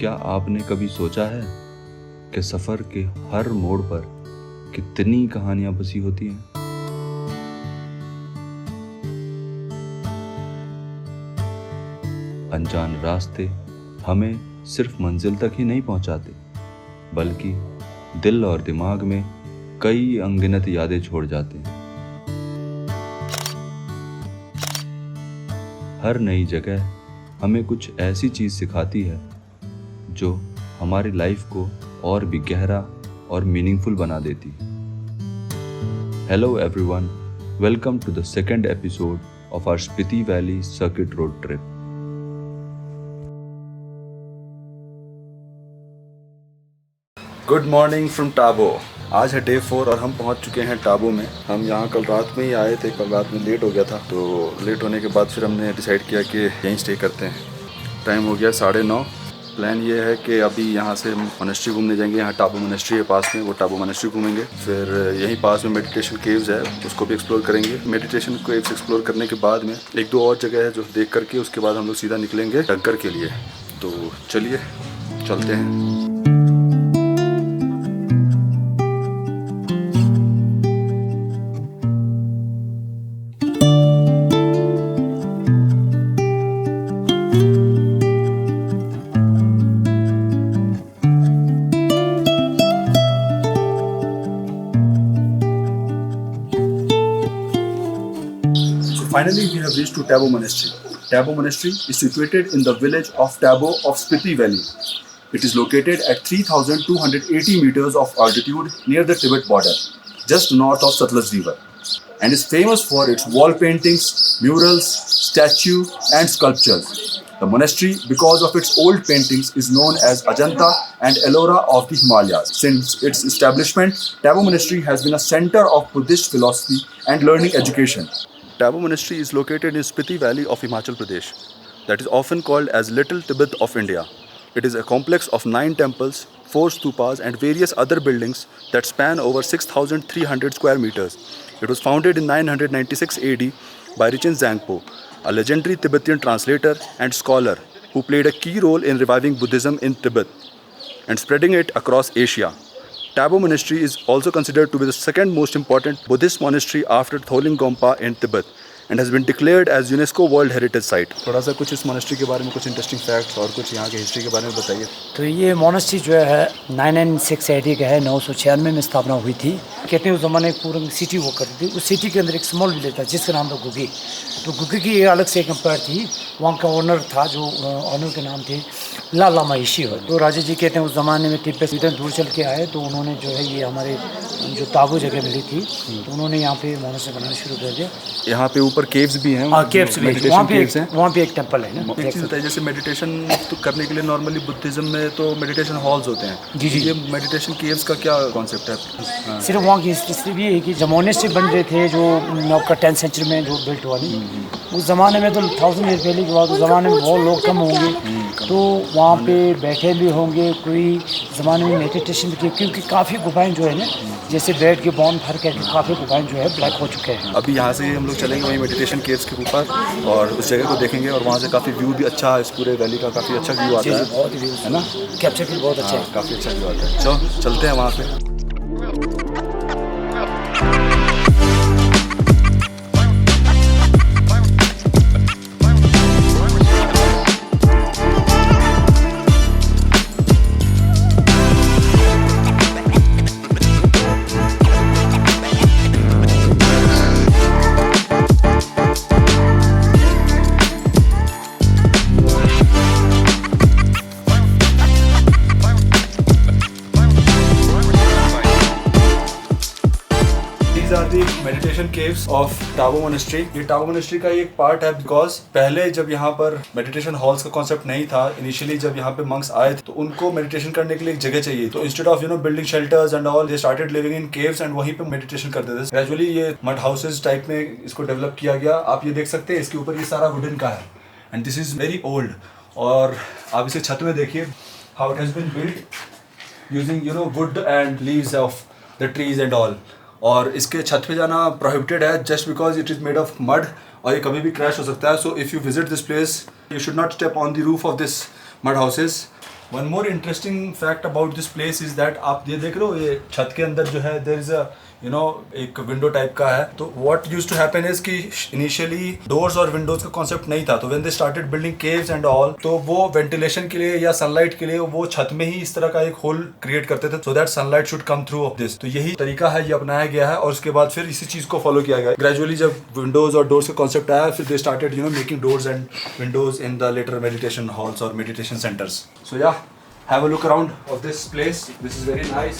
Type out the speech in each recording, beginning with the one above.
क्या आपने कभी सोचा है कि सफ़र के हर मोड़ पर कितनी कहानियां बसी होती हैं? अनजान रास्ते हमें सिर्फ मंजिल तक ही नहीं पहुंचाते, बल्कि दिल और दिमाग में कई अनगिनत यादें छोड़ जाते हैं। हर नई जगह हमें कुछ ऐसी चीज़ सिखाती है जो हमारी लाइफ को और भी गहरा और मीनिंगफुल बना देती है। Hello everyone, welcome to the second episode of our Spiti valley circuit road trip. Good morning from Tabo. आज है डे 4 और हम पहुंच चुके हैं टाबो में। हम यहाँ कल रात में ही आए थे, कल रात में लेट हो गया था, तो लेट होने के बाद फिर हमने डिसाइड किया कि यहीं स्टे करते हैं। टाइम हो गया 9:30। प्लान ये है कि अभी यहाँ से मोनेस्ट्री घूमने जाएंगे। यहाँ टाबो मोनेस्ट्री है पास में, वो टाबो मोनेस्ट्री घूमेंगे। फिर यहीं पास में मेडिटेशन केव्स है, उसको भी एक्सप्लोर करेंगे। मेडिटेशन केव्स एक्सप्लोर करने के बाद में एक दो और जगह है जो देख करके उसके बाद हम लोग सीधा निकलेंगे डग्गर के लिए। तो चलिए चलते हैं। Finally, we have reached to Tabo Monastery. Tabo Monastery is situated in the village of Tabo of Spiti Valley. It is located at 3,280 meters of altitude near the Tibet border, just north of Satluj River, and is famous for its wall paintings, murals, statues, and sculptures. The monastery, because of its old paintings, is known as Ajanta and Ellora of the Himalayas. Since its establishment, Tabo Monastery has been a center of Buddhist philosophy and learning education. Tabo Monastery is located in Spiti Valley of Himachal Pradesh, that is often called as Little Tibet of India. It is a complex of 9 temples, 4 stupas and various other buildings that span over 6,300 square meters. It was founded in 996 AD by Rinchen Zangpo, a legendary Tibetan translator and scholar who played a key role in reviving Buddhism in Tibet and spreading it across Asia. Tabo Monastery is also considered to be the second most important Buddhist monastery after Tholin Gompa in Tibet and has been declared as UNESCO World Heritage Site. थोड़ा सा कुछ इस monastery के बारे में कुछ interesting facts और कुछ यहाँ के हिस्ट्री के बारे में बताइए। तो ये मोनेस्ट्री जो है 996 AD का है, 996 में स्थापना हुई थी। कहते हैं उस ज़माने पूरी सिटी वो करती थी। उस सिटी के अंदर एक स्मॉल विलेज था जिसका नाम था गुगी। तो गुगी की अलग से एक एम्पायर थी, वहाँ का ओनर था जो ओनर के नाम थे लाला महिषी हो। तो राजा जी कहते हैं उस ज़माने में तिब्बत से इधर दूर चल के आए, तो उन्होंने जो है ये हमारे जो ताबो जगह मिली थी, तो उन्होंने यहाँ पे मोनेस्ट्री बनाना शुरू कर दिया। यहाँ पे ऊपर केव्स भी हैं। हाँ, केव्स भी हैं। वहाँ पे एक टेम्पल है ना। एक चीज़ बताइए, जैसे मेडिटेशन तो करने के लिए नॉर्मली बुद्धिज्म में तो मेडिटेशन हॉल्स होते हैं। जी जी। ये मेडिटेशन केव्स का क्या कॉन्सेप्ट है? हाँ। सिर्फ वहाँ की हिस्ट्री भी है कि जब मोनेस्ट्री बन रहे थे जो आपका 10th सेंचुरी में जो बिल्ट हुआ नहीं, उस ज़माने में तो 1000 ईयर पहले के बाद उस ज़माने में बहुत लोग कम होंगे, तो वहाँ पे बैठे भी होंगे, कोई ज़माने में मेडिटेशन भी किए, क्योंकि काफ़ी गुफाएं जो है ना, जैसे बैठ के बॉन भर करके काफ़ी गुफाएं जो है ब्लैक हो चुके हैं। अभी यहाँ से हम लोग चलेंगे वहीं मेडिटेशन केव्स के ऊपर और उस जगह को देखेंगे, और वहाँ से काफ़ी व्यू भी अच्छा, इस पूरे वैली का काफ़ी अच्छा व्यू आता है। बहुत व्यू है ना, कैप्चर भी बहुत अच्छा है, काफ़ी अच्छा व्यू आता है। चलो चलते हैं वहाँ पे। Meditation caves of Tabo monastery. ये टाबो मोनेस्ट्री का एक पार्ट है, बिकॉज पहले जब यहाँ पर मेडिटेशन हॉल्स का कॉन्सेप्ट नहीं था, इनिशियली जब यहाँ पे मंक्स आए थे तो उनको मेडिटेशन करने के लिए एक जगह चाहिए। तो instead of building shelters and all, they started living in caves and वहीं पे मेडिटेशन करते थे। ग्रेजुअली ये मड हाउसेज टाइप में इसको डेवलप किया गया। आप ये देख सकते हैं, इसके ऊपर ये सारा वुडन का है and this is very old. और आप इसे छत में देखिए, how it has been built using wood and leaves of the trees and all. और इसके छत पे जाना प्रोहिबिटेड है just because it is made of mud और ये कभी भी क्रैश हो सकता है। So if you visit this place you should not step on the roof of this mud houses. One more interesting fact about this place is that आप ये देख रहे हो, ये छत के अंदर जो है देयर इज अ एक विंडो टाइप का है. तो what used to happen is कि इनिशियली डोर्स और विंडोज का कॉन्सेप्ट नहीं था. तो when they started building caves and all, तो वो वेंटिलेशन के लिए या सनलाइट के लिए वो छत में ही इस तरह का एक होल क्रिएट करते थे, so that sunlight should come through of this. तो यही तरीका है, ये अपनाया गया है और उसके बाद फिर इसी चीज को फॉलो किया गया. ग्रेजुअली जब विंडोज और डोर्स का कॉन्सेप्ट आया, फिर they started making doors and windows in the later meditation halls और meditation centres. So yeah, have a look around of this place. This is very nice.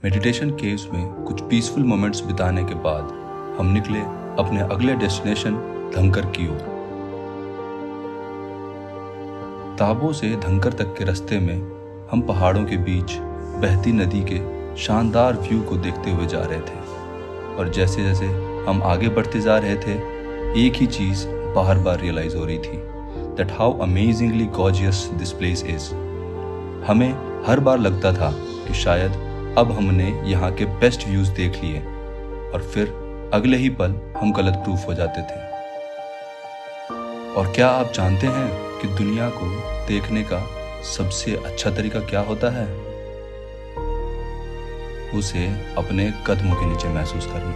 Meditation caves में कुछ peaceful moments बिताने के बाद हम निकले अपने अगले डेस्टिनेशन धनकर की ओर. ताबो से धनकर तक के रास्ते में हम पहाड़ों के बीच बहती नदी के शानदार व्यू को देखते हुए जा रहे थे. और जैसे जैसे हम आगे बढ़ते जा रहे थे, एक ही चीज़ बार बार रियलाइज हो रही थी, that how amazingly gorgeous this place is. हमें हर बार लगता था कि शायद अब हमने यहाँ के बेस्ट व्यूज़ देख लिए, और फिर अगले ही पल हम गलत प्रूफ हो जाते थे. और क्या आप जानते हैं कि दुनिया को देखने का सबसे अच्छा तरीका क्या होता है? उसे अपने कदमों के नीचे महसूस करना.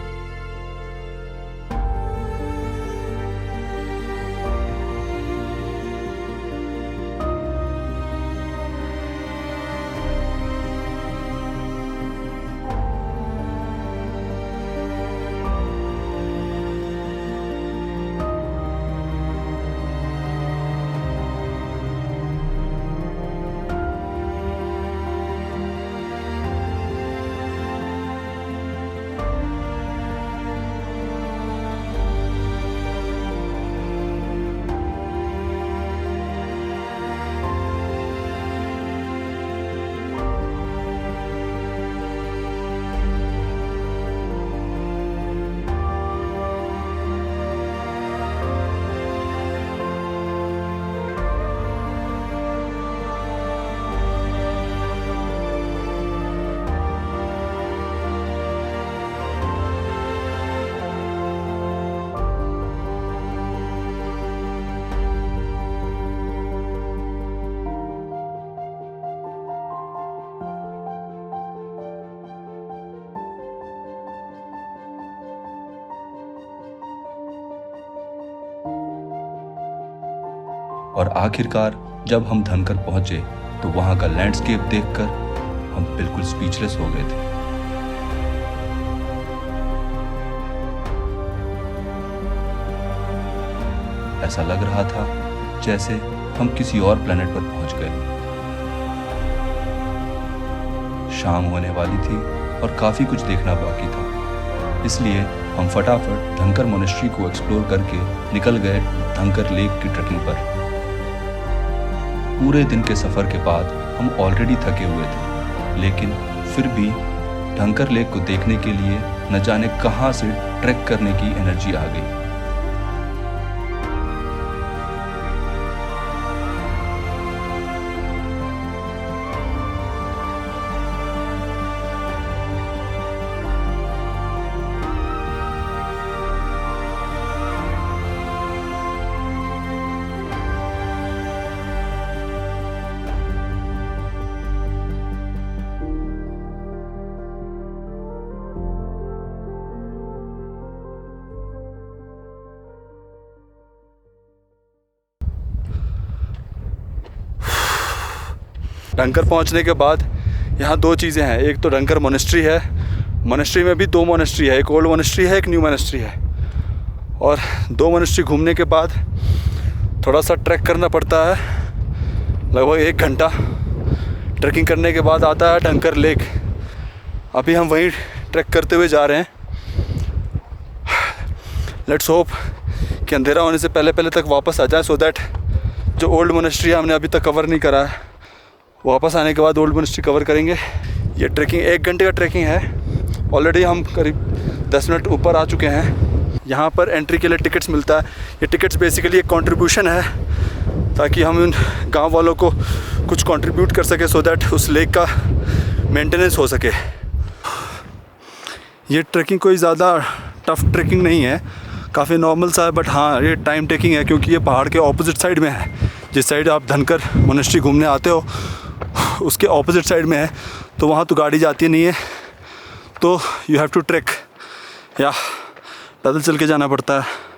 और आखिरकार जब हम धनकर पहुंचे तो वहां का लैंडस्केप देखकर हम बिल्कुल स्पीचलेस हो गए थे. ऐसा लग रहा था जैसे हम किसी और प्लेनेट पर पहुंच गए. शाम होने वाली थी और काफी कुछ देखना बाकी था, इसलिए हम फटाफट धनकर मोनेस्ट्री को एक्सप्लोर करके निकल गए धनकर लेक की ट्रैकिंग पर. पूरे दिन के सफ़र के बाद हम ऑलरेडी थके हुए थे, लेकिन फिर भी धनकर लेक को देखने के लिए न जाने कहाँ से ट्रैक करने की एनर्जी आ गई. धनकर पहुंचने के बाद यहाँ दो चीज़ें हैं. एक तो धनकर मोनेस्ट्री है, मोनेस्ट्री में भी दो मोनेस्ट्री है, एक ओल्ड मोनेस्ट्री है, एक न्यू मोनेस्ट्री है. और दो मोनेस्ट्री घूमने के बाद थोड़ा सा ट्रैक करना पड़ता है, लगभग 1 घंटा ट्रैकिंग करने के बाद आता है धनकर लेक. अभी हम वहीं ट्रैक करते हुए जा रहे हैं. लेट्स होप कि अंधेरा होने से पहले पहले तक वापस आ जाए, सो दैट जो ओल्ड मोनेस्ट्री है हमने अभी तक कवर नहीं करा है, वापस आने के बाद ओल्ड मोनेस्ट्री कवर करेंगे. ये ट्रैकिंग 1 घंटे का ट्रैकिंग है. ऑलरेडी हम करीब 10 मिनट ऊपर आ चुके हैं. यहाँ पर एंट्री के लिए टिकट्स मिलता है. ये टिकट्स बेसिकली एक कंट्रीब्यूशन है ताकि हम उन गांव वालों को कुछ कंट्रीब्यूट कर सके सो दैट उस लेक का मेंटेनेंस हो सके। ये ट्रैकिंग कोई ज़्यादा टफ ट्रैकिंग नहीं है, काफ़ी नॉर्मल सा है, बट हाँ ये टाइम टेकिंग है क्योंकि ये पहाड़ के ऑपोजिट साइड में है। जिस साइड आप धनकर मोनेस्ट्री घूमने आते हो उसके ऑपोजिट साइड में है, तो वहाँ तो गाड़ी जाती नहीं है, तो यू हैव टू ट्रैक या पैदल चल के जाना पड़ता है।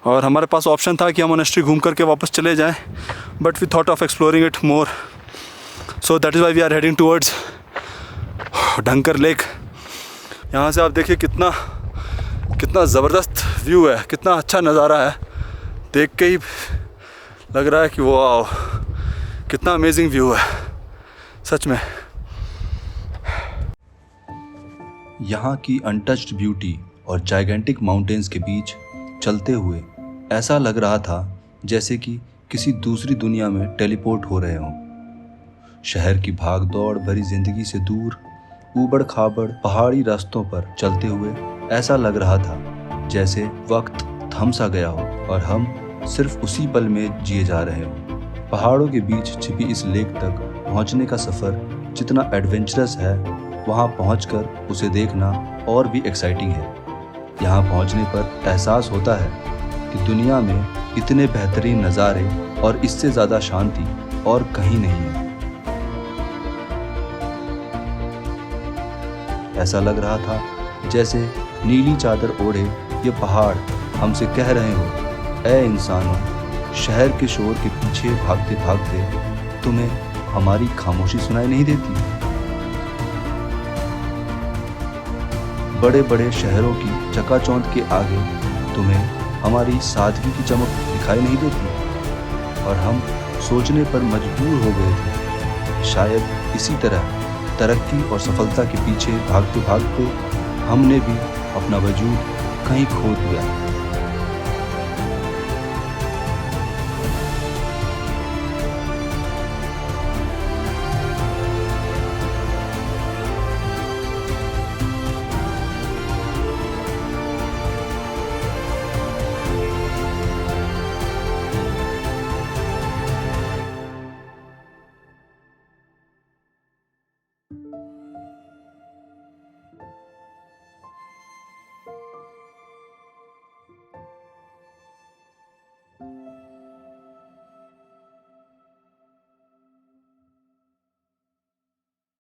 और हमारे पास ऑप्शन था कि हम मोनेस्ट्री घूम करके वापस चले जाएं, but we thought of exploring it more, so that is why we are heading towards Dhankar lake. यहाँ से आप देखिए कितना ज़बरदस्त व्यू है, कितना अच्छा नज़ारा है, देख के ही लग रहा है कि वाह कितना अमेजिंग व्यू है सच में। यहाँ की अनटच्ड ब्यूटी और जाइगेंटिक माउंटेन्स के बीच चलते हुए ऐसा लग रहा था जैसे कि किसी दूसरी दुनिया में टेलीपोर्ट हो रहे हों। शहर की भाग दौड़ भरी जिंदगी से दूर ऊबड़ खाबड़ पहाड़ी रास्तों पर चलते हुए ऐसा लग रहा था जैसे वक्त थम सा गया हो और हम सिर्फ उसी पल में जिए जा रहे हों। पहाड़ों के बीच छिपी इस लेक तक पहुंचने का सफ़र जितना एडवेंचरस है, वहां पहुंचकर उसे देखना और भी एक्साइटिंग है। यहां पहुंचने पर एहसास होता है कि दुनिया में इतने बेहतरीन नज़ारे और इससे ज़्यादा शांति और कहीं नहीं है। ऐसा लग रहा था जैसे नीली चादर ओढ़े ये पहाड़ हमसे कह रहे हो, ऐ इंसानों, शहर के शोर के पीछे भागते भागते तुम्हें हमारी खामोशी सुनाई नहीं देती? बड़े बड़े शहरों की चकाचौंध के आगे तुम्हें हमारी सादगी की चमक दिखाई नहीं देती? और हम सोचने पर मजबूर हो गए थे, शायद इसी तरह तरक्की और सफलता के पीछे भागते भागते हमने भी अपना वजूद कहीं खो दिया।